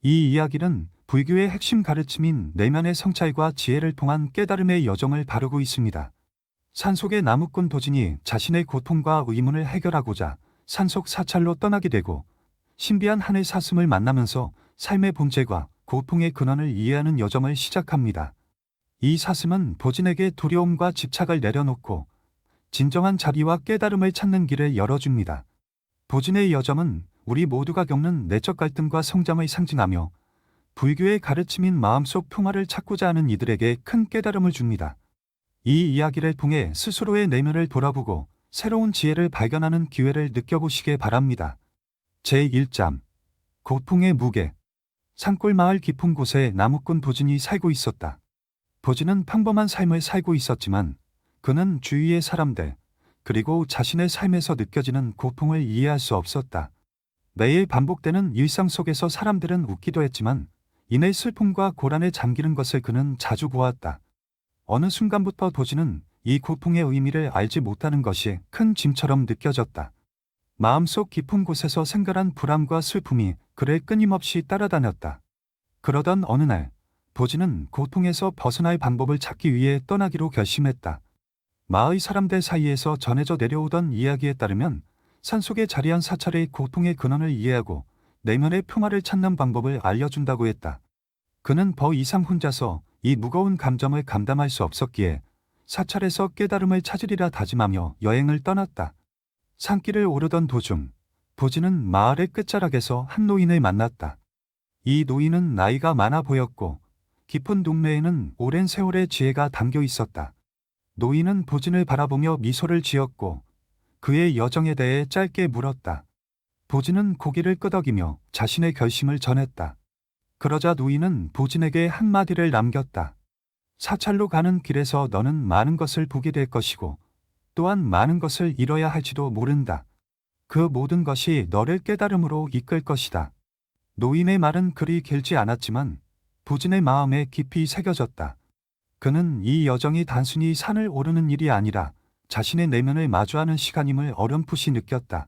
이 이야기는 불교의 핵심 가르침인 내면의 성찰과 지혜를 통한 깨달음의 여정을 다루고 있습니다. 산속의 나무꾼 도진이 자신의 고통과 의문을 해결하고자 산속 사찰로 떠나게 되고 신비한 하늘 사슴을 만나면서 삶의 본질과 고통의 근원을 이해하는 여정을 시작합니다. 이 사슴은 도진에게 두려움과 집착을 내려놓고 진정한 자비와 깨달음을 찾는 길을 열어줍니다. 도진의 여정은 우리 모두가 겪는 내적 갈등과 성장을 상징하며 불교의 가르침인 마음속 평화를 찾고자 하는 이들에게 큰 깨달음을 줍니다. 이 이야기를 통해 스스로의 내면을 돌아보고 새로운 지혜를 발견하는 기회를 느껴보시길 바랍니다. 제1장 고통의 무게. 산골 마을 깊은 곳에 나무꾼 도진이 살고 있었다. 도진은 평범한 삶을 살고 있었지만 그는 주위의 사람들 그리고 자신의 삶에서 느껴지는 고통을 이해할 수 없었다. 매일 반복되는 일상 속에서 사람들은 웃기도 했지만 이내 슬픔과 고난에 잠기는 것을 그는 자주 보았다. 어느 순간부터 도진은 이 고통의 의미를 알지 못하는 것이 큰 짐처럼 느껴졌다. 마음속 깊은 곳에서 생겨난 불안과 슬픔이 그를 끊임없이 따라다녔다. 그러던 어느 날 도진은 고통에서 벗어날 방법을 찾기 위해 떠나기로 결심했다. 마을 사람들 사이에서 전해져 내려오던 이야기에 따르면 산속에 자리한 사찰의 고통의 근원을 이해하고 내면의 평화를 찾는 방법을 알려준다고 했다. 그는 더 이상 혼자서 이 무거운 감정을 감당할 수 없었기에 사찰에서 깨달음을 찾으리라 다짐하며 여행을 떠났다. 산길을 오르던 도중 도진은 마을의 끝자락에서 한 노인을 만났다. 이 노인은 나이가 많아 보였고 깊은 눈매에는 오랜 세월의 지혜가 담겨 있었다. 노인은 도진을 바라보며 미소를 지었고 그의 여정에 대해 짧게 물었다. 도진은 고개를 끄덕이며 자신의 결심을 전했다. 그러자 노인은 도진에게 한마디를 남겼다. 사찰로 가는 길에서 너는 많은 것을 보게 될 것이고 또한 많은 것을 잃어야 할지도 모른다. 그 모든 것이 너를 깨달음으로 이끌 것이다. 노인의 말은 그리 길지 않았지만 도진의 마음에 깊이 새겨졌다. 그는 이 여정이 단순히 산을 오르는 일이 아니라 자신의 내면을 마주하는 시간임을 어렴풋이 느꼈다.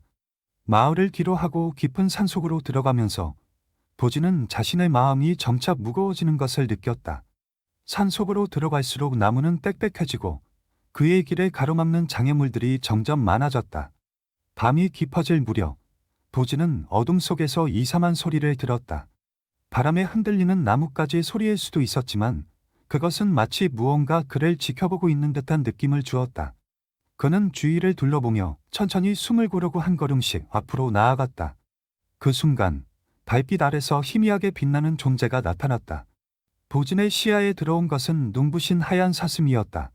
마을을 뒤로하고 깊은 산속으로 들어가면서 도진은 자신의 마음이 점차 무거워지는 것을 느꼈다. 산속으로 들어갈수록 나무는 빽빽해지고 그의 길을 가로막는 장애물들이 점점 많아졌다. 밤이 깊어질 무렵 도진은 어둠 속에서 이상한 소리를 들었다. 바람에 흔들리는 나뭇가지 소리일 수도 있었지만 그것은 마치 무언가 그를 지켜보고 있는 듯한 느낌을 주었다. 그는 주위를 둘러보며 천천히 숨을 고르고 한 걸음씩 앞으로 나아갔다. 그 순간 달빛 아래서 희미하게 빛나는 존재가 나타났다. 도진의 시야에 들어온 것은 눈부신 하얀 사슴이었다.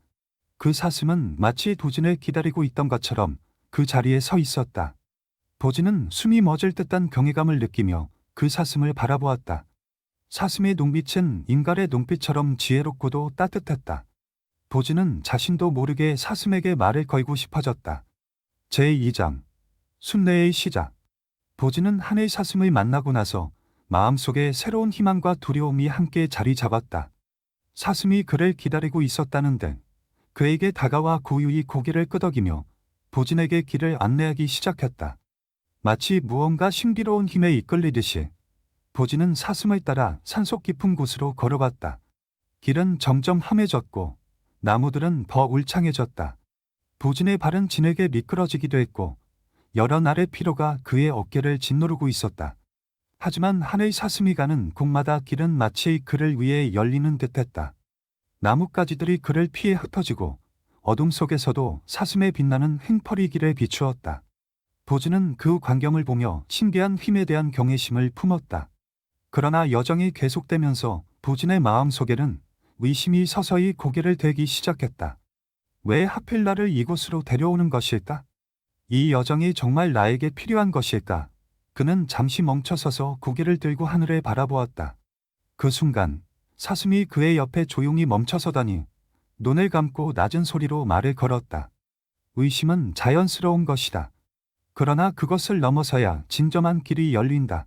그 사슴은 마치 도진을 기다리고 있던 것처럼 그 자리에 서 있었다. 도진은 숨이 멎을 듯한 경외감을 느끼며 그 사슴을 바라보았다. 사슴의 눈빛은 인간의 눈빛처럼 지혜롭고도 따뜻했다. 도진은 자신도 모르게 사슴에게 말을 걸고 싶어졌다. 제2장 순례의 시작. 도진은 하늘 사슴을 만나고 나서 마음속에 새로운 희망과 두려움이 함께 자리 잡았다. 사슴이 그를 기다리고 있었다는 등 그에게 다가와 고유히 고개를 끄덕이며 도진에게 길을 안내하기 시작했다. 마치 무언가 신비로운 힘에 이끌리듯이 도진은 사슴을 따라 산속 깊은 곳으로 걸어갔다. 길은 점점 험해졌고 나무들은 더 울창해졌다. 도진의 발은 진흙에 미끄러지기도 했고 여러 날의 피로가 그의 어깨를 짓누르고 있었다. 하지만 하늘 사슴이 가는 곳마다 길은 마치 그를 위해 열리는 듯했다. 나뭇가지들이 그를 피해 흩어지고 어둠 속에서도 사슴의 빛나는 횡펄이 길에 비추었다. 도진은 그 광경을 보며 신비한 힘에 대한 경외심을 품었다. 그러나 여정이 계속되면서 도진의 마음속에는 의심이 서서히 고개를 들기 시작했다. 왜 하필 나를 이곳으로 데려오는 것일까? 이 여정이 정말 나에게 필요한 것일까? 그는 잠시 멈춰서서 고개를 들고 하늘을 바라보았다. 그 순간 사슴이 그의 옆에 조용히 멈춰서더니 눈을 감고 낮은 소리로 말을 걸었다. 의심은 자연스러운 것이다. 그러나 그것을 넘어서야 진정한 길이 열린다.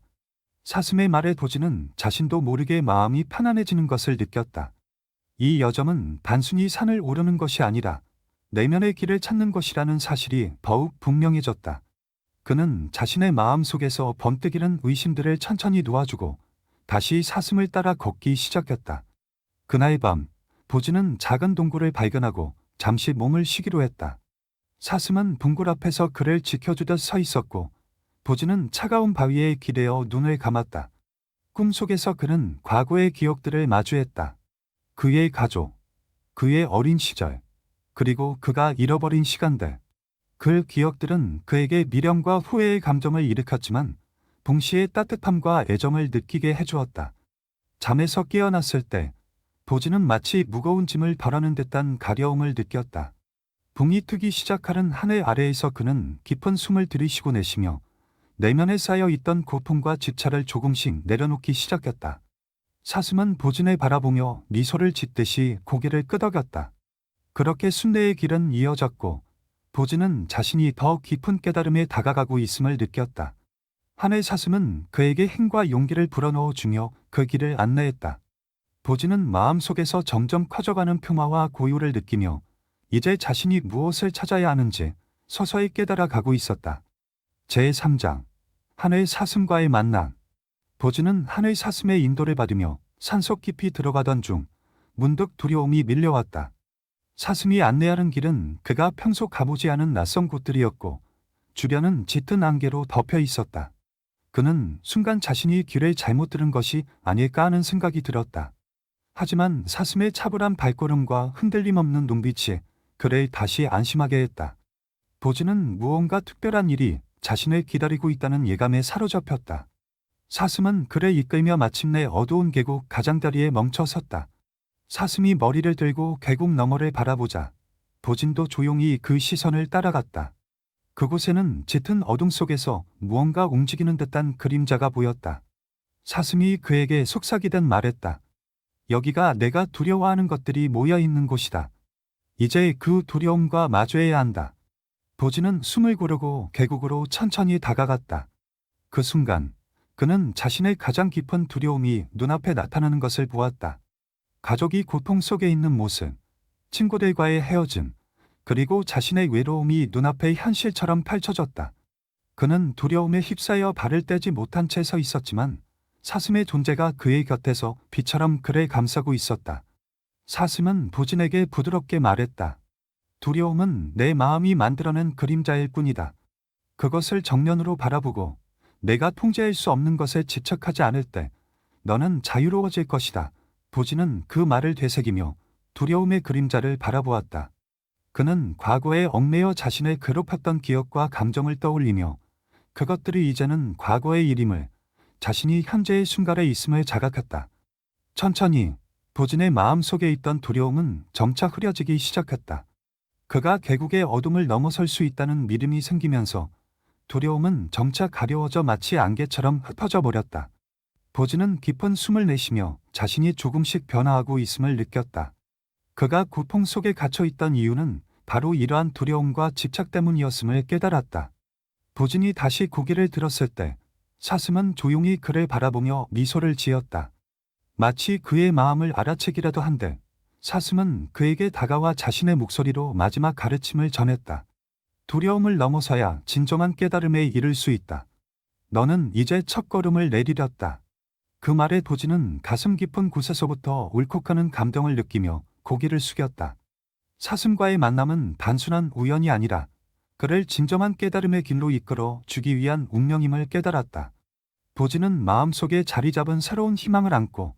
사슴의 말에 도진은 자신도 모르게 마음이 편안해지는 것을 느꼈다. 이 여정은 단순히 산을 오르는 것이 아니라 내면의 길을 찾는 것이라는 사실이 더욱 분명해졌다. 그는 자신의 마음 속에서 번뜩이는 의심들을 천천히 놓아주고 다시 사슴을 따라 걷기 시작했다. 그날 밤 보즈는 작은 동굴을 발견하고 잠시 몸을 쉬기로 했다. 사슴은 동굴 앞에서 그를 지켜주듯 서 있었고 보즈는 차가운 바위에 기대어 눈을 감았다. 꿈속에서 그는 과거의 기억들을 마주했다. 그의 가족, 그의 어린 시절, 그리고 그가 잃어버린 시간들. 그 기억들은 그에게 미련과 후회의 감정을 일으켰지만 동시에 따뜻함과 애정을 느끼게 해주었다. 잠에서 깨어났을 때 보즈는 마치 무거운 짐을 덜어는 듯한 가려움을 느꼈다. 붕이 트기 시작하는 하늘 아래에서 그는 깊은 숨을 들이쉬고 내쉬며 내면에 쌓여 있던 고통과 집착을 조금씩 내려놓기 시작했다. 사슴은 보즈를 바라보며 미소를 짓듯이 고개를 끄덕였다. 그렇게 순례의 길은 이어졌고 보즈는 자신이 더 깊은 깨달음에 다가가고 있음을 느꼈다. 하늘 사슴은 그에게 힘과 용기를 불어넣어 주며 그 길을 안내했다. 보즈는 마음속에서 점점 커져가는 평화와 고요를 느끼며 이제 자신이 무엇을 찾아야 하는지 서서히 깨달아 가고 있었다. 제3장 하늘 사슴과의 만남. 보즈는 하늘 사슴의 인도를 받으며 산속 깊이 들어가던 중 문득 두려움이 밀려왔다. 사슴이 안내하는 길은 그가 평소 가보지 않은 낯선 곳들이었고 주변은 짙은 안개로 덮여 있었다. 그는 순간 자신이 길을 잘못 들은 것이 아닐까 하는 생각이 들었다. 하지만 사슴의 차분한 발걸음과 흔들림 없는 눈빛이 그를 다시 안심하게 했다. 보즈는 무언가 특별한 일이 자신을 기다리고 있다는 예감에 사로잡혔다. 사슴은 그를 이끌며 마침내 어두운 계곡 가장자리에 멈춰 섰다. 사슴이 머리를 들고 계곡 너머를 바라보자 보진도 조용히 그 시선을 따라갔다. 그곳에는 짙은 어둠 속에서 무언가 움직이는 듯한 그림자가 보였다. 사슴이 그에게 속삭이듯 말했다. 여기가 내가 두려워하는 것들이 모여 있는 곳이다. 이제 그 두려움과 마주해야 한다. 보지는 숨을 고르고 계곡으로 천천히 다가갔다. 그 순간 그는 자신의 가장 깊은 두려움이 눈앞에 나타나는 것을 보았다. 가족이 고통 속에 있는 모습, 친구들과의 헤어짐, 그리고 자신의 외로움이 눈앞에 현실처럼 펼쳐졌다. 그는 두려움에 휩싸여 발을 떼지 못한 채 서 있었지만 사슴의 존재가 그의 곁에서 비처럼 그를 감싸고 있었다. 사슴은 보진에게 부드럽게 말했다. 두려움은 내 마음이 만들어낸 그림자일 뿐이다. 그것을 정면으로 바라보고 내가 통제할 수 없는 것에 집착하지 않을 때 너는 자유로워질 것이다. 보진은 그 말을 되새기며 두려움의 그림자를 바라보았다. 그는 과거에 얽매여 자신을 괴롭혔던 기억과 감정을 떠올리며 그것들이 이제는 과거의 일임을, 자신이 현재의 순간에 있음을 자각했다. 천천히 보진의 마음속에 있던 두려움은 점차 흐려지기 시작했다. 그가 계곡의 어둠을 넘어설 수 있다는 믿음이 생기면서 두려움은 점차 가려워져 마치 안개처럼 흩어져 버렸다. 보진은 깊은 숨을 내쉬며 자신이 조금씩 변화하고 있음을 느꼈다. 그가 고통 속에 갇혀 있던 이유는 바로 이러한 두려움과 집착 때문이었음을 깨달았다. 보진이 다시 고개를 들었을 때 사슴은 조용히 그를 바라보며 미소를 지었다. 마치 그의 마음을 알아채기라도 한데 사슴은 그에게 다가와 자신의 목소리로 마지막 가르침을 전했다. 두려움을 넘어서야 진정한 깨달음에 이를 수 있다. 너는 이제 첫걸음을 내디뎠다. 그 말에 보진은 가슴 깊은 곳에서부터 울컥하는 감동을 느끼며 고개를 숙였다. 사슴과의 만남은 단순한 우연이 아니라 그를 진정한 깨달음의 길로 이끌어 주기 위한 운명임을 깨달았다. 보진은 마음속에 자리 잡은 새로운 희망을 안고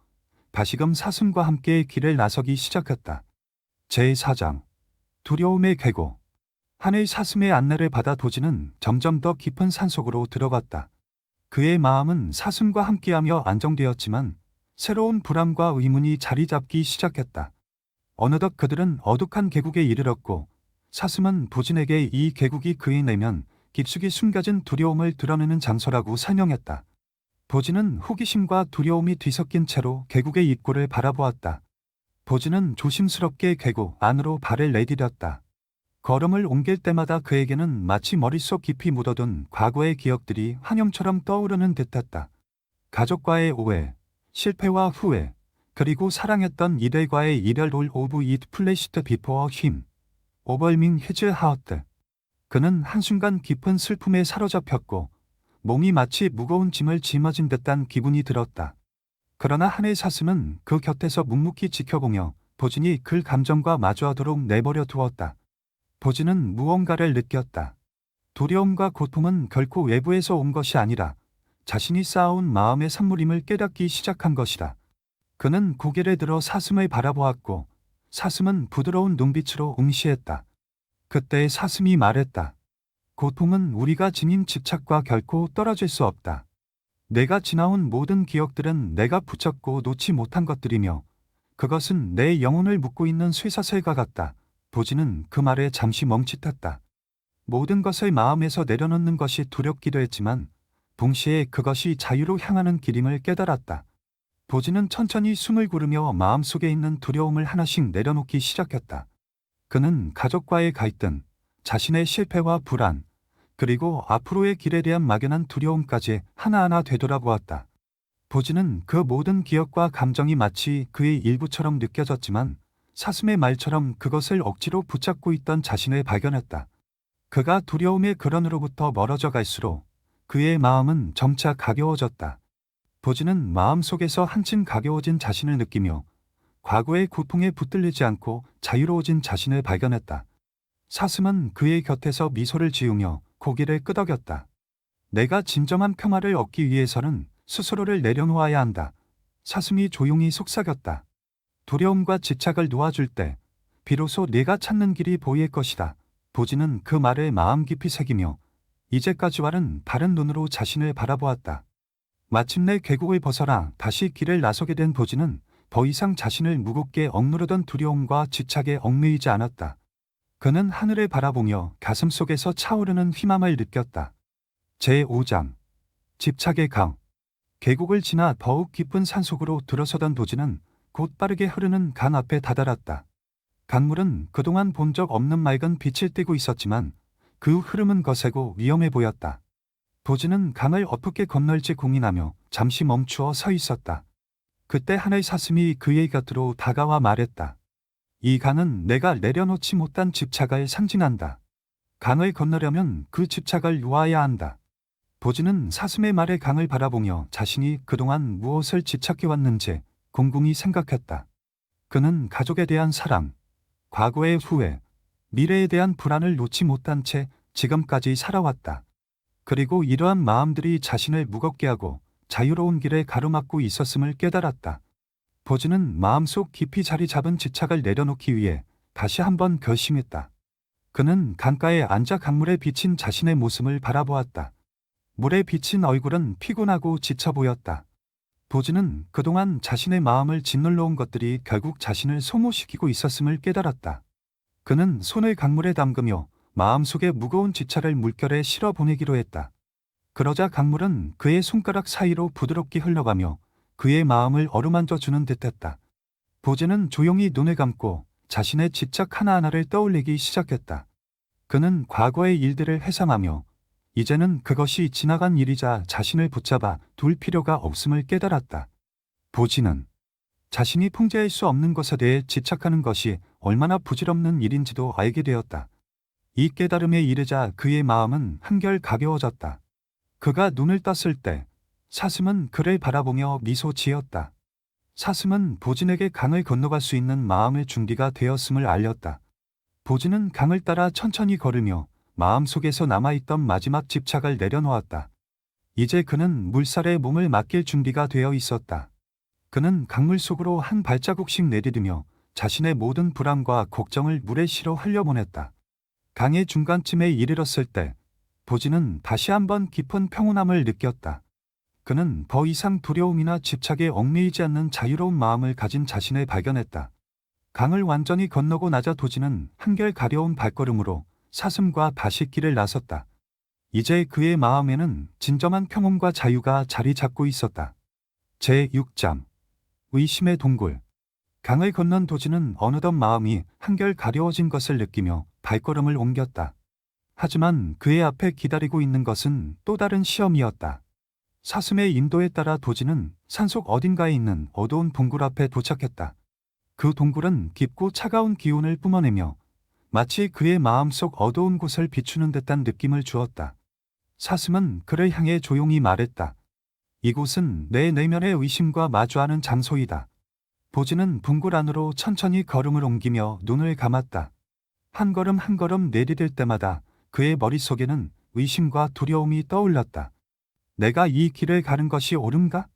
다시금 사슴과 함께 길을 나서기 시작했다. 제4장 두려움의 계곡. 하늘 사슴의 안내를 받아 보진은 점점 더 깊은 산속으로 들어갔다. 그의 마음은 사슴과 함께하며 안정되었지만 새로운 불안과 의문이 자리 잡기 시작했다. 어느덧 그들은 어둑한 계곡에 이르렀고 사슴은 보진에게 이 계곡이 그의 내면 깊숙이 숨겨진 두려움을 드러내는 장소라고 설명했다. 보진은 호기심과 두려움이 뒤섞인 채로 계곡의 입구를 바라보았다. 보진은 조심스럽게 계곡 안으로 발을 내디뎠다. 걸음을 옮길 때마다 그에게는 마치 머릿속 깊이 묻어둔 과거의 기억들이 환영처럼 떠오르는 듯했다. 가족과의 오해, 실패와 후회, 그리고 사랑했던 이들과의 이별 올 오브 잇 플래시드 비포어 힘, 오벌밍 히즈 하우트. 그는 한순간 깊은 슬픔에 사로잡혔고 몸이 마치 무거운 짐을 짊어진 듯한 기분이 들었다. 그러나 한의 사슴은 그 곁에서 묵묵히 지켜보며 보진이 그 감정과 마주하도록 내버려 두었다. 보진은 무언가를 느꼈다. 두려움과 고통은 결코 외부에서 온 것이 아니라 자신이 쌓아온 마음의 산물임을 깨닫기 시작한 것이다. 그는 고개를 들어 사슴을 바라보았고 사슴은 부드러운 눈빛으로 응시했다. 그때 사슴이 말했다. 고통은 우리가 지닌 집착과 결코 떨어질 수 없다. 내가 지나온 모든 기억들은 내가 붙잡고 놓지 못한 것들이며 그것은 내 영혼을 묶고 있는 쇠사슬과 같다. 보진은 그 말에 잠시 멈칫했다. 모든 것을 마음에서 내려놓는 것이 두렵기도 했지만 동시에 그것이 자유로 향하는 길임을 깨달았다. 보진은 천천히 숨을 고르며 마음속에 있는 두려움을 하나씩 내려놓기 시작했다. 그는 가족과의 갈등, 자신의 실패와 불안, 그리고 앞으로의 길에 대한 막연한 두려움까지 하나하나 되돌아보았다. 보진은 그 모든 기억과 감정이 마치 그의 일부처럼 느껴졌지만 사슴의 말처럼 그것을 억지로 붙잡고 있던 자신을 발견했다. 그가 두려움의 근원으로부터 멀어져 갈수록 그의 마음은 점차 가벼워졌다. 보진은 마음속에서 한층 가벼워진 자신을 느끼며 과거의 고통에 붙들리지 않고 자유로워진 자신을 발견했다. 사슴은 그의 곁에서 미소를 지으며 고개를 끄덕였다. 내가 진정한 평화를 얻기 위해서는 스스로를 내려놓아야 한다. 사슴이 조용히 속삭였다. 두려움과 집착을 놓아줄 때 비로소 내가 찾는 길이 보일 것이다. 보진은 그 말을 마음 깊이 새기며 이제까지와는 다른 눈으로 자신을 바라보았다. 마침내 계곡을 벗어나 다시 길을 나서게 된 보진은 더 이상 자신을 무겁게 억누르던 두려움과 집착에 얽매이지 않았다. 그는 하늘을 바라보며 가슴속에서 차오르는 희망을 느꼈다. 제5장 집착의 강. 계곡을 지나 더욱 깊은 산속으로 들어서던 보진은 곧 빠르게 흐르는 강 앞에 다다랐다. 강물은 그동안 본 적 없는 맑은 빛을 띠고 있었지만 그 흐름은 거세고 위험해 보였다. 보진은 강을 어떻게 건널지 고민하며 잠시 멈추어 서 있었다. 그때 하나의 사슴이 그의 곁으로 다가와 말했다. 이 강은 내가 내려놓지 못한 집착을 상징한다. 강을 건너려면 그 집착을 놓아야 한다. 보진은 사슴의 말에 강을 바라보며 자신이 그동안 무엇을 집착해왔는지 곰곰이 생각했다. 그는 가족에 대한 사랑, 과거의 후회, 미래에 대한 불안을 놓지 못한 채 지금까지 살아왔다. 그리고 이러한 마음들이 자신을 무겁게 하고 자유로운 길에 가로막고 있었음을 깨달았다. 보진은 마음속 깊이 자리 잡은 집착을 내려놓기 위해 다시 한번 결심했다. 그는 강가에 앉아 강물에 비친 자신의 모습을 바라보았다. 물에 비친 얼굴은 피곤하고 지쳐 보였다. 보진은 그동안 자신의 마음을 짓눌러 온 것들이 결국 자신을 소모시키고 있었음을 깨달았다. 그는 손을 강물에 담그며 마음속에 무거운 집착을 물결에 실어 보내기로 했다. 그러자 강물은 그의 손가락 사이로 부드럽게 흘러가며 그의 마음을 어루만져 주는 듯했다. 보진은 조용히 눈을 감고 자신의 집착 하나하나를 떠올리기 시작했다. 그는 과거의 일들을 회상하며 이제는 그것이 지나간 일이자 자신을 붙잡아 둘 필요가 없음을 깨달았다. 보진은 자신이 통제할 수 없는 것에 대해 집착하는 것이 얼마나 부질없는 일인지도 알게 되었다. 이 깨달음에 이르자 그의 마음은 한결 가벼워졌다. 그가 눈을 떴을 때 사슴은 그를 바라보며 미소 지었다. 사슴은 보진에게 강을 건너갈 수 있는 마음의 준비가 되었음을 알렸다. 보진은 강을 따라 천천히 걸으며 마음속에서 남아있던 마지막 집착을 내려놓았다. 이제 그는 물살에 몸을 맡길 준비가 되어 있었다. 그는 강물 속으로 한 발자국씩 내디디며 자신의 모든 불안과 걱정을 물에 실어 흘려보냈다. 강의 중간쯤에 이르렀을 때 보진은 다시 한번 깊은 평온함을 느꼈다. 그는 더 이상 두려움이나 집착에 얽매이지 않는 자유로운 마음을 가진 자신을 발견했다. 강을 완전히 건너고 나자 보진은 한결 가려운 발걸음으로 사슴과 다시 길을 나섰다. 이제 그의 마음에는 진정한 평온과 자유가 자리 잡고 있었다. 제6장 의심의 동굴. 강을 건넌 도진은 어느덧 마음이 한결 가려워진 것을 느끼며 발걸음을 옮겼다. 하지만 그의 앞에 기다리고 있는 것은 또 다른 시험이었다. 사슴의 인도에 따라 도진은 산속 어딘가에 있는 어두운 동굴 앞에 도착했다. 그 동굴은 깊고 차가운 기운을 뿜어내며 마치 그의 마음속 어두운 곳을 비추는 듯한 느낌을 주었다. 사슴은 그를 향해 조용히 말했다. 이곳은 내 내면의 의심과 마주하는 장소이다. 보지는 붕굴 안으로 천천히 걸음을 옮기며 눈을 감았다. 한 걸음 한 걸음 내디딜 때마다 그의 머릿속에는 의심과 두려움이 떠올랐다. 내가 이 길을 가는 것이 옳은가?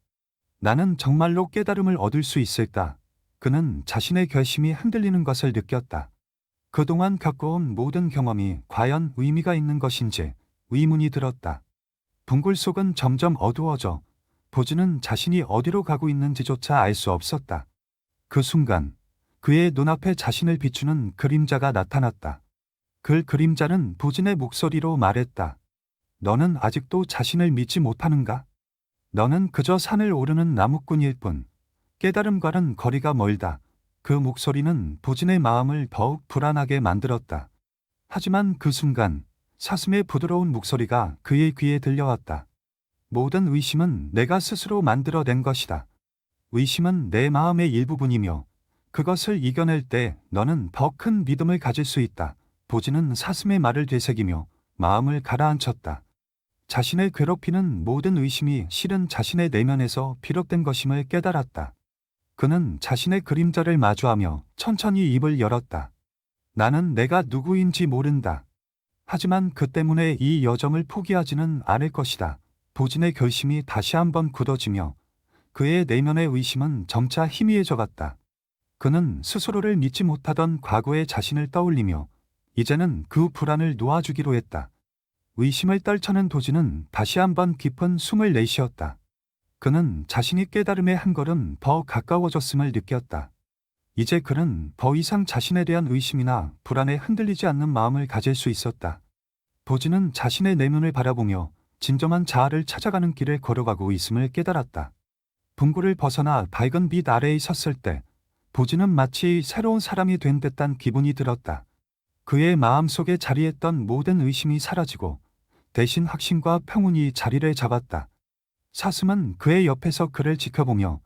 나는 정말로 깨달음을 얻을 수 있을까? 그는 자신의 결심이 흔들리는 것을 느꼈다. 그동안 겪어온 모든 경험이 과연 의미가 있는 것인지 의문이 들었다. 붕굴 속은 점점 어두워져 보지는 자신이 어디로 가고 있는지조차 알 수 없었다. 그 순간 그의 눈앞에 자신을 비추는 그림자가 나타났다. 그 그림자는 보진의 목소리로 말했다. 너는 아직도 자신을 믿지 못하는가? 너는 그저 산을 오르는 나무꾼일 뿐. 깨달음과는 거리가 멀다. 그 목소리는 보진의 마음을 더욱 불안하게 만들었다. 하지만 그 순간 사슴의 부드러운 목소리가 그의 귀에 들려왔다. 모든 의심은 내가 스스로 만들어낸 것이다. 의심은 내 마음의 일부분이며 그것을 이겨낼 때 너는 더 큰 믿음을 가질 수 있다. 보진은 사슴의 말을 되새기며 마음을 가라앉혔다. 자신을 괴롭히는 모든 의심이 실은 자신의 내면에서 비롯된 것임을 깨달았다. 그는 자신의 그림자를 마주하며 천천히 입을 열었다. 나는 내가 누구인지 모른다. 하지만 그 때문에 이 여정을 포기하지는 않을 것이다. 보진의 결심이 다시 한번 굳어지며 그의 내면의 의심은 점차 희미해져 갔다. 그는 스스로를 믿지 못하던 과거의 자신을 떠올리며 이제는 그 불안을 놓아주기로 했다. 의심을 떨쳐낸 도진은 다시 한번 깊은 숨을 내쉬었다. 그는 자신이 깨달음에 한 걸음 더 가까워졌음을 느꼈다. 이제 그는 더 이상 자신에 대한 의심이나 불안에 흔들리지 않는 마음을 가질 수 있었다. 보진은 자신의 내면을 바라보며 진정한 자아를 찾아가는 길을 걸어가고 있음을 깨달았다. 붕굴을 벗어나 밝은 빛 아래에 섰을 때 보진은 마치 새로운 사람이 된 듯한 기분이 들었다. 그의 마음속에 자리했던 모든 의심이 사라지고 대신 확신과 평온이 자리를 잡았다. 사슴은 그의 옆에서 그를 지켜보며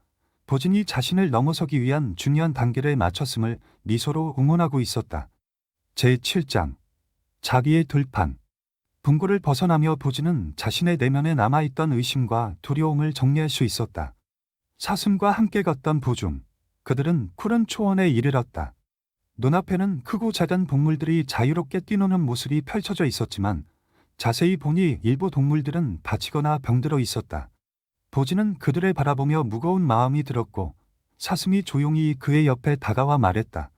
보진이 자신을 넘어서기 위한 중요한 단계를 마쳤음을 미소로 응원하고 있었다. 제7장 자기의 들판. 붕굴을 벗어나며 보진은 자신의 내면에 남아있던 의심과 두려움을 정리할 수 있었다. 사슴과 함께 걷던 도중 그들은 푸른 초원에 이르렀다. 눈앞에는 크고 작은 동물들이 자유롭게 뛰노는 모습이 펼쳐져 있었지만 자세히 보니 일부 동물들은 다치거나 병들어 있었다. 보진은 그들을 바라보며 무거운 마음이 들었고 사슴이 조용히 그의 옆에 다가와 말했다.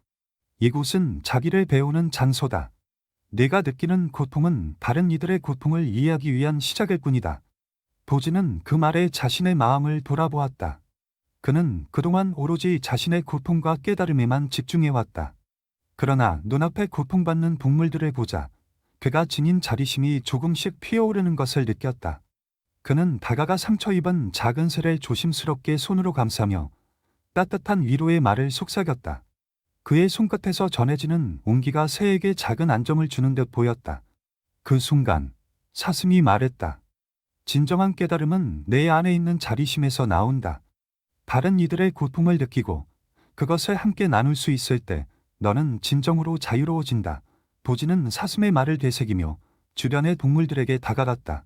이곳은 자기를 배우는 장소다. 네가 느끼는 고통은 다른 이들의 고통을 이해하기 위한 시작일 뿐이다. 보진은 그 말에 자신의 마음을 돌아보았다. 그는 그동안 오로지 자신의 고통과 깨달음에만 집중해왔다. 그러나 눈앞에 고통받는 동물들을 보자 그가 지닌 자리심이 조금씩 피어오르는 것을 느꼈다. 그는 다가가 상처 입은 작은 새를 조심스럽게 손으로 감싸며 따뜻한 위로의 말을 속삭였다. 그의 손끝에서 전해지는 온기가 새에게 작은 안정을 주는 듯 보였다. 그 순간 사슴이 말했다. 진정한 깨달음은 내 안에 있는 자리심에서 나온다. 다른 이들의 고통을 느끼고 그것을 함께 나눌 수 있을 때 너는 진정으로 자유로워진다. 보진은 사슴의 말을 되새기며 주변의 동물들에게 다가갔다.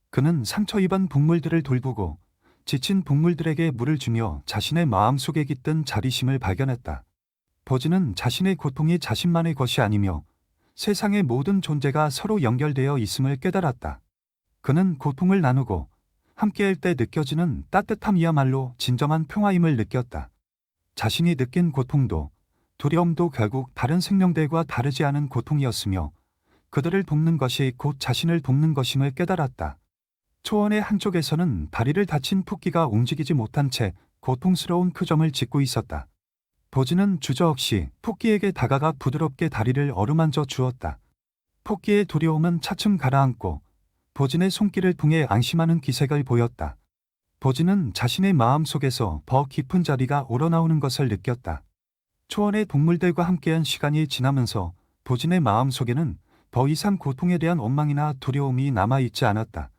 그는 상처 입은 동물들을 돌보고 지친 동물들에게 물을 주며 자신의 마음속에 깃든 자리심을 발견했다. 보진은 자신의 고통이 자신만의 것이 아니며 세상의 모든 존재가 서로 연결되어 있음을 깨달았다. 그는 고통을 나누고 함께할 때 느껴지는 따뜻함이야말로 진정한 평화임을 느꼈다. 자신이 느낀 고통도 두려움도 결국 다른 생명들과 다르지 않은 고통이었으며 그들을 돕는 것이 곧 자신을 돕는 것임을 깨달았다. 초원의 한쪽에서는 다리를 다친 푸끼가 움직이지 못한 채 고통스러운 표정을 짓고 있었다. 보진은 주저없이 푸끼에게 다가가 부드럽게 다리를 어루만져 주었다. 푸끼의 두려움은 차츰 가라앉고 보진의 손길을 통해 안심하는 기색을 보였다. 보진은 자신의 마음속에서 더 깊은 자리가 우러나오는 것을 느꼈다. 초원의 동물들과 함께한 시간이 지나면서 보진의 마음속에는 더 이상 고통에 대한 원망이나 두려움이 남아있지 않았다.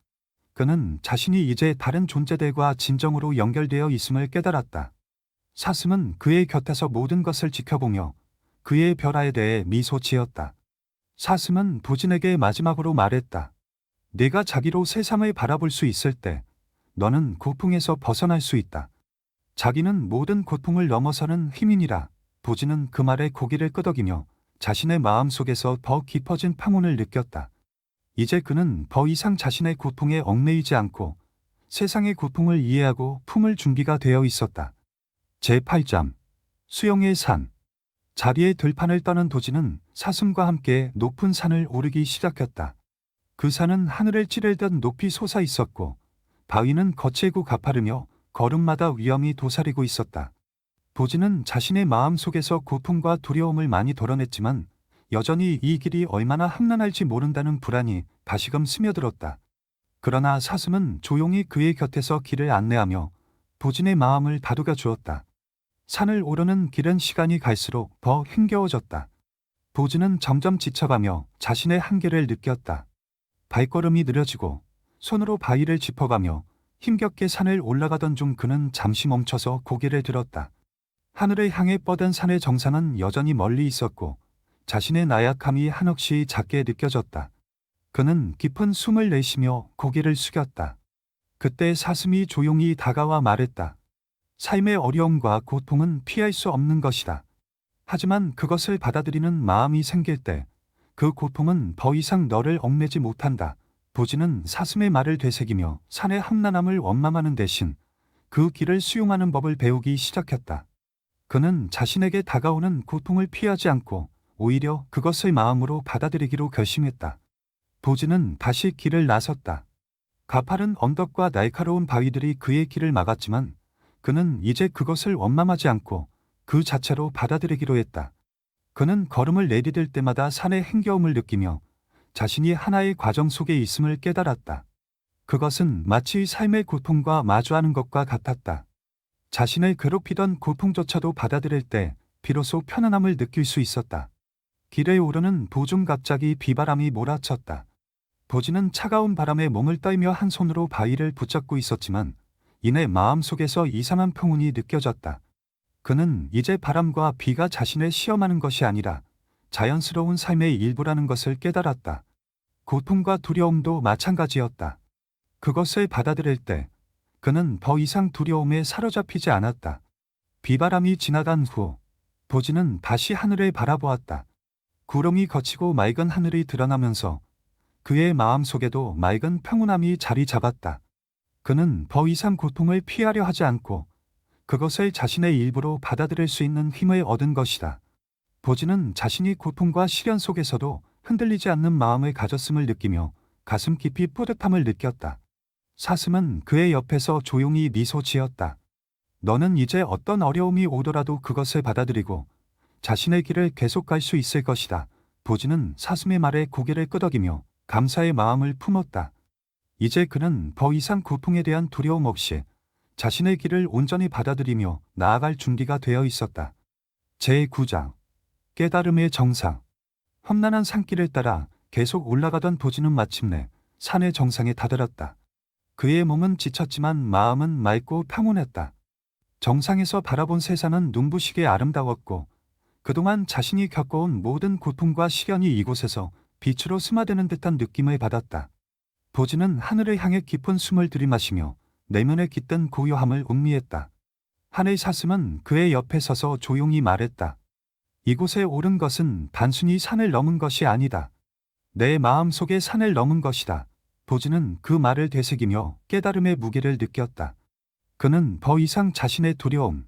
그는 자신이 이제 다른 존재들과 진정으로 연결되어 있음을 깨달았다. 사슴은 그의 곁에서 모든 것을 지켜보며 그의 별아에 대해 미소 지었다. 사슴은 보진에게 마지막으로 말했다. 네가 자기로 세상을 바라볼 수 있을 때 너는 고통에서 벗어날 수 있다. 자기는 모든 고통을 넘어서는 힘이니라. 보진은 그 말에 고개를 끄덕이며 자신의 마음속에서 더 깊어진 평온을 느꼈다. 이제 그는 더 이상 자신의 고통에 얽매이지 않고 세상의 고통을 이해하고 품을 준비가 되어 있었다. 제8장 수영의 산. 자리에 들판을 떠는 도진은 사슴과 함께 높은 산을 오르기 시작했다. 그 산은 하늘을 찌르듯 높이 솟아 있었고 바위는 거칠고 가파르며 걸음마다 위험이 도사리고 있었다. 도진은 자신의 마음속에서 고통과 두려움을 많이 덜어냈지만 여전히 이 길이 얼마나 험난할지 모른다는 불안이 다시금 스며들었다. 그러나 사슴은 조용히 그의 곁에서 길을 안내하며 도진의 마음을 다독여 주었다. 산을 오르는 길은 시간이 갈수록 더 힘겨워졌다. 도진은 점점 지쳐가며 자신의 한계를 느꼈다. 발걸음이 느려지고 손으로 바위를 짚어가며 힘겹게 산을 올라가던 중 그는 잠시 멈춰서 고개를 들었다. 하늘을 향해 뻗은 산의 정상은 여전히 멀리 있었고 자신의 나약함이 한없이 작게 느껴졌다. 그는 깊은 숨을 내쉬며 고개를 숙였다. 그때 사슴이 조용히 다가와 말했다. 삶의 어려움과 고통은 피할 수 없는 것이다. 하지만 그것을 받아들이는 마음이 생길 때 그 고통은 더 이상 너를 얽매지 못한다. 도진은 사슴의 말을 되새기며 산의 험난함을 원망하는 대신 그 길을 수용하는 법을 배우기 시작했다. 그는 자신에게 다가오는 고통을 피하지 않고 오히려 그것을 마음으로 받아들이기로 결심했다. 도진은 다시 길을 나섰다. 가파른 언덕과 날카로운 바위들이 그의 길을 막았지만 그는 이제 그것을 원망하지 않고 그 자체로 받아들이기로 했다. 그는 걸음을 내디딜 때마다 산의 힘겨움을 느끼며 자신이 하나의 과정 속에 있음을 깨달았다. 그것은 마치 삶의 고통과 마주하는 것과 같았다. 자신을 괴롭히던 고통조차도 받아들일 때 비로소 편안함을 느낄 수 있었다. 길에 오르는 도중 갑자기 비바람이 몰아쳤다. 도진은 차가운 바람에 몸을 떨며 한 손으로 바위를 붙잡고 있었지만 이내 마음속에서 이상한 평온이 느껴졌다. 그는 이제 바람과 비가 자신을 시험하는 것이 아니라 자연스러운 삶의 일부라는 것을 깨달았다. 고통과 두려움도 마찬가지였다. 그것을 받아들일 때 그는 더 이상 두려움에 사로잡히지 않았다. 비바람이 지나간 후 도진은 다시 하늘을 바라보았다. 구름이 걷히고 맑은 하늘이 드러나면서 그의 마음속에도 맑은 평온함이 자리 잡았다. 그는 더 이상 고통을 피하려 하지 않고 그것을 자신의 일부로 받아들일 수 있는 힘을 얻은 것이다. 도진은 자신이 고통과 시련 속에서도 흔들리지 않는 마음을 가졌음을 느끼며 가슴 깊이 뿌듯함을 느꼈다. 사슴은 그의 옆에서 조용히 미소 지었다. 너는 이제 어떤 어려움이 오더라도 그것을 받아들이고 자신의 길을 계속 갈 수 있을 것이다. 도진은 사슴의 말에 고개를 끄덕이며 감사의 마음을 품었다. 이제 그는 더 이상 고통에 대한 두려움 없이 자신의 길을 온전히 받아들이며 나아갈 준비가 되어 있었다. 제9장 깨달음의 정상. 험난한 산길을 따라 계속 올라가던 도진은 마침내 산의 정상에 다다랐다. 그의 몸은 지쳤지만 마음은 맑고 평온했다. 정상에서 바라본 세상은 눈부시게 아름다웠고 그동안 자신이 겪어온 모든 고통과 시련이 이곳에서 빛으로 스며드는 듯한 느낌을 받았다. 도진은 하늘을 향해 깊은 숨을 들이마시며 내면에 깃든 고요함을 음미했다. 하늘 사슴은 그의 옆에 서서 조용히 말했다. 이곳에 오른 것은 단순히 산을 넘은 것이 아니다. 내 마음속에 산을 넘은 것이다. 도진은 그 말을 되새기며 깨달음의 무게를 느꼈다. 그는 더 이상 자신의 두려움,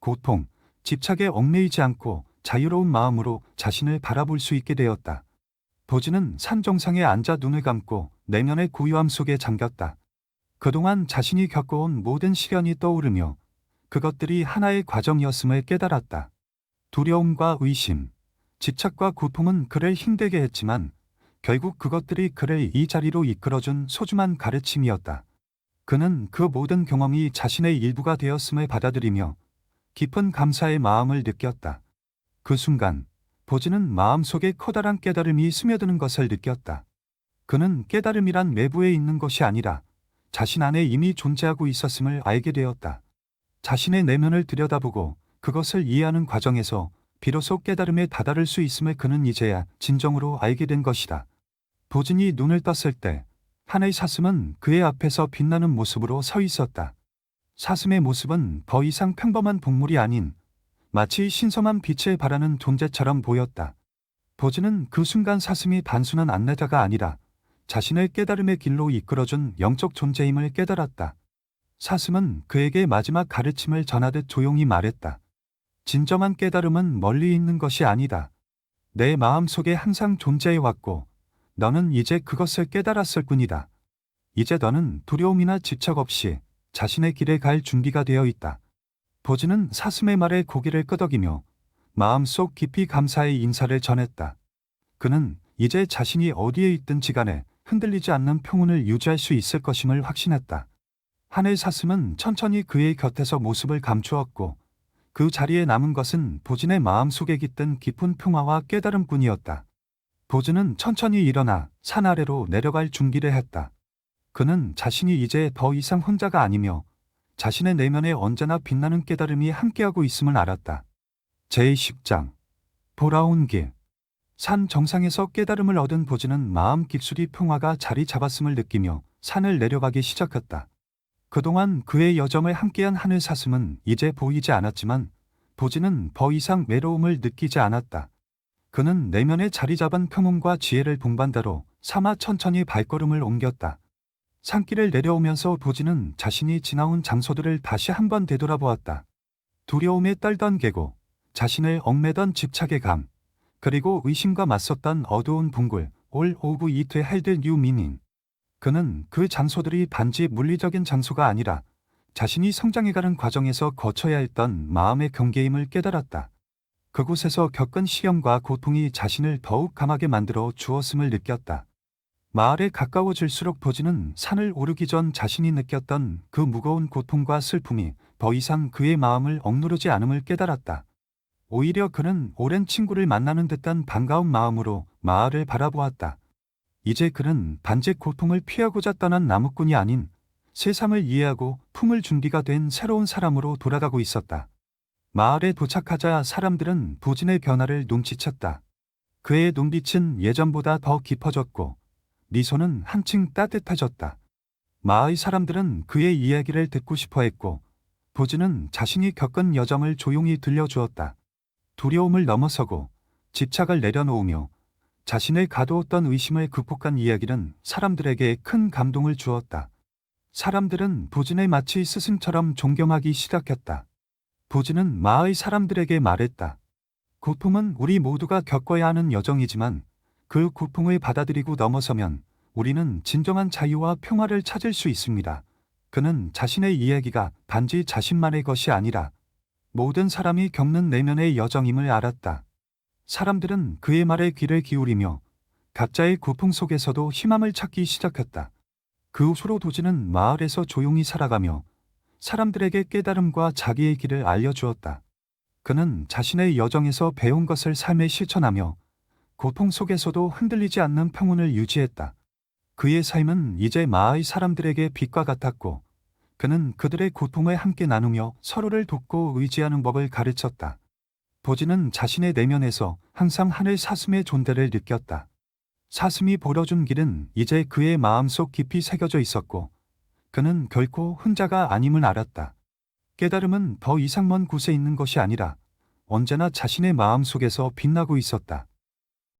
고통, 집착에 얽매이지 않고 자유로운 마음으로 자신을 바라볼 수 있게 되었다. 도진은 산 정상에 앉아 눈을 감고 내면의 고요함 속에 잠겼다. 그동안 자신이 겪어온 모든 시련이 떠오르며 그것들이 하나의 과정이었음을 깨달았다. 두려움과 의심, 집착과 고통은 그를 힘들게 했지만 결국 그것들이 그를 이 자리로 이끌어준 소중한 가르침이었다. 그는 그 모든 경험이 자신의 일부가 되었음을 받아들이며 깊은 감사의 마음을 느꼈다. 그 순간 도진은 마음속에 커다란 깨달음이 스며드는 것을 느꼈다. 그는 깨달음이란 외부에 있는 것이 아니라 자신 안에 이미 존재하고 있었음을 알게 되었다. 자신의 내면을 들여다보고 그것을 이해하는 과정에서 비로소 깨달음에 다다를 수 있음을 그는 이제야 진정으로 알게 된 것이다. 도진이 눈을 떴을 때 하늘 사슴은 그의 앞에서 빛나는 모습으로 서 있었다. 사슴의 모습은 더 이상 평범한 동물이 아닌 마치 신성한 빛을 발하는 존재처럼 보였다. 보즈는 그 순간 사슴이 단순한 안내자가 아니라 자신을 깨달음의 길로 이끌어준 영적 존재임을 깨달았다. 사슴은 그에게 마지막 가르침을 전하듯 조용히 말했다. 진정한 깨달음은 멀리 있는 것이 아니다. 내 마음 속에 항상 존재해왔고 너는 이제 그것을 깨달았을 뿐이다. 이제 너는 두려움이나 집착 없이 자신의 길에 갈 준비가 되어 있다. 보즈는 사슴의 말에 고개를 끄덕이며 마음속 깊이 감사의 인사를 전했다. 그는 이제 자신이 어디에 있든지 간에 흔들리지 않는 평온을 유지할 수 있을 것임을 확신했다. 하늘 사슴은 천천히 그의 곁에서 모습을 감추었고 그 자리에 남은 것은 보즈의 마음속에 깃든 깊은 평화와 깨달음뿐이었다. 보즈는 천천히 일어나 산 아래로 내려갈 준비를 했다. 그는 자신이 이제 더 이상 혼자가 아니며 자신의 내면에 언제나 빛나는 깨달음이 함께하고 있음을 알았다. 제10장 돌아온 길. 산 정상에서 깨달음을 얻은 보즈는 마음 깊숙이 평화가 자리 잡았음을 느끼며 산을 내려가기 시작했다. 그동안 그의 여정을 함께한 하늘 사슴은 이제 보이지 않았지만 보즈는 더 이상 외로움을 느끼지 않았다. 그는 내면에 자리 잡은 평온과 지혜를 동반대로 삼아 천천히 발걸음을 옮겼다. 산길을 내려오면서 보즈는 자신이 지나온 장소들을 다시 한번 되돌아보았다. 두려움에 떨던 계곡, 자신을 얽매던 집착의 감, 그리고 의심과 맞섰던 어두운 동굴, all of it held new meaning. 그는 그 장소들이 단지 물리적인 장소가 아니라 자신이 성장해가는 과정에서 거쳐야 했던 마음의 경계임을 깨달았다. 그곳에서 겪은 시험과 고통이 자신을 더욱 강하게 만들어 주었음을 느꼈다. 마을에 가까워질수록 보즈는 산을 오르기 전 자신이 느꼈던 그 무거운 고통과 슬픔이 더 이상 그의 마음을 억누르지 않음을 깨달았다. 오히려 그는 오랜 친구를 만나는 듯한 반가운 마음으로 마을을 바라보았다. 이제 그는 단지 고통을 피하고자 떠난 나무꾼이 아닌 세상을 이해하고 품을 준비가 된 새로운 사람으로 돌아가고 있었다. 마을에 도착하자 사람들은 보진의 변화를 눈치챘다. 그의 눈빛은 예전보다 더 깊어졌고 미소는 한층 따뜻해졌다. 마을 사람들은 그의 이야기를 듣고 싶어 했고 보진은 자신이 겪은 여정을 조용히 들려주었다. 두려움을 넘어서고 집착을 내려놓으며 자신을 가두었던 의심을 극복한 이야기는 사람들에게 큰 감동을 주었다. 사람들은 보진을 마치 스승처럼 존경하기 시작했다. 보진은 마을 사람들에게 말했다. 고통은 우리 모두가 겪어야 하는 여정이지만 그 고통을 받아들이고 넘어서면 우리는 진정한 자유와 평화를 찾을 수 있습니다. 그는 자신의 이야기가 단지 자신만의 것이 아니라 모든 사람이 겪는 내면의 여정임을 알았다. 사람들은 그의 말에 귀를 기울이며 각자의 고통 속에서도 희망을 찾기 시작했다. 그 후로 도지는 마을에서 조용히 살아가며 사람들에게 깨달음과 자기의 길을 알려주었다. 그는 자신의 여정에서 배운 것을 삶에 실천하며 고통 속에서도 흔들리지 않는 평온을 유지했다. 그의 삶은 이제 마을 사람들에게 빛과 같았고 그는 그들의 고통을 함께 나누며 서로를 돕고 의지하는 법을 가르쳤다. 보지는 자신의 내면에서 항상 하늘 사슴의 존재를 느꼈다. 사슴이 보여준 길은 이제 그의 마음속 깊이 새겨져 있었고 그는 결코 혼자가 아님을 알았다. 깨달음은 더 이상 먼 곳에 있는 것이 아니라 언제나 자신의 마음 속에서 빛나고 있었다.